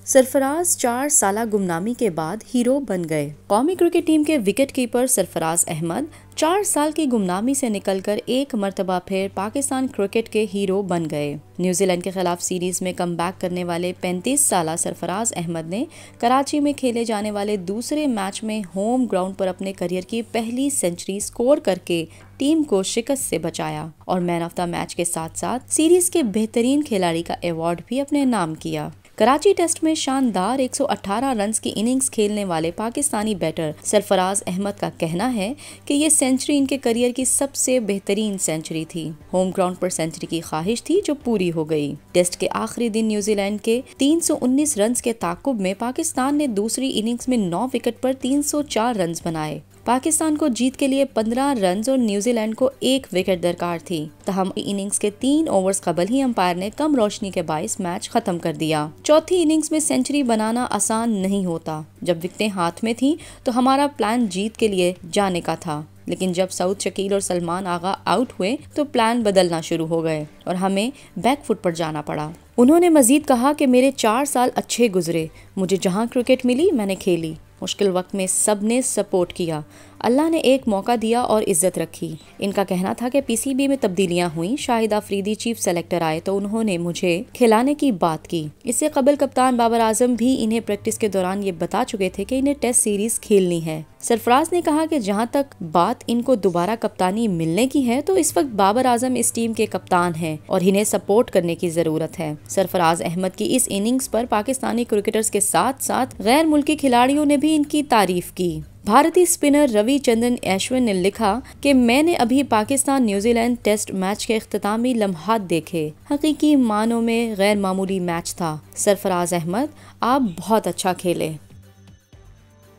सरफराज 4 साला गुमनामी के बाद हीरो बन गए। कौमी क्रिकेट टीम के विकेट कीपर सरफराज अहमद 4 साल की गुमनामी से निकलकर एक मर्तबा फिर पाकिस्तान क्रिकेट के हीरो बन गए। न्यूजीलैंड के खिलाफ सीरीज में कमबैक करने वाले 35 साला सरफराज अहमद ने कराची में खेले जाने वाले दूसरे मैच में होम ग्राउंड पर अपने करियर की पहली सेंचुरी स्कोर करके टीम को शिकस्त से बचाया और मैन ऑफ द मैच के साथ साथ सीरीज के बेहतरीन खिलाड़ी का अवार्ड भी अपने नाम किया। कराची टेस्ट में शानदार 118 रन्स की इनिंग्स खेलने वाले पाकिस्तानी बैटर सरफराज अहमद का कहना है कि ये सेंचुरी इनके करियर की सबसे बेहतरीन सेंचुरी थी। होम ग्राउंड पर सेंचुरी की ख्वाहिश थी जो पूरी हो गई। टेस्ट के आखिरी दिन न्यूजीलैंड के 319 रन्स के ताकुब में पाकिस्तान ने दूसरी इनिंग्स में 9 विकेट पर 304 रन्स बनाए। पाकिस्तान को जीत के लिए 15 रन्स और न्यूजीलैंड को 1 विकेट दरकार थी। तहम इनिंग्स के 3 ओवर्स कबल ही अंपायर ने कम रोशनी के बाइस मैच खत्म कर दिया। चौथी इनिंग्स में सेंचुरी बनाना आसान नहीं होता। जब विकेटें हाथ में थी तो हमारा प्लान जीत के लिए जाने का था, लेकिन जब सऊद शकील और सलमान आगा आउट हुए तो प्लान बदलना शुरू हो गए और हमें बैकफुट पर जाना पड़ा। उन्होंने मजीद कहा कि मेरे 4 साल अच्छे गुजरे। मुझे जहां क्रिकेट मिली मैंने खेली। मुश्किल वक्त में सबने सपोर्ट किया। अल्लाह ने एक मौका दिया और इज्जत रखी। इनका कहना था कि पीसीबी में तब्दीलियां हुई। शाहिद अफरीदी चीफ सेलेक्टर आए तो उन्होंने मुझे खिलाने की बात की। इससे कबल कप्तान बाबर आजम भी इन्हें प्रैक्टिस के दौरान ये बता चुके थे कि इन्हें टेस्ट सीरीज खेलनी है। सरफराज ने कहा कि जहां तक बात इनको दोबारा कप्तानी मिलने की है तो इस वक्त बाबर आजम इस टीम के कप्तान हैं और इन्हें सपोर्ट करने की जरूरत है। सरफराज अहमद की इस इनिंग्स पर पाकिस्तानी क्रिकेटर्स के साथ साथ गैर मुल्की खिलाड़ियों ने भी इनकी तारीफ की। भारतीय स्पिनर रविचंद्रन अश्विन ने लिखा कि मैंने अभी पाकिस्तान न्यूजीलैंड टेस्ट मैच के इख्तितामी लम्हात देखे। हकीकी मानों में गैर मामूली मैच था। सरफराज अहमद, आप बहुत अच्छा खेले।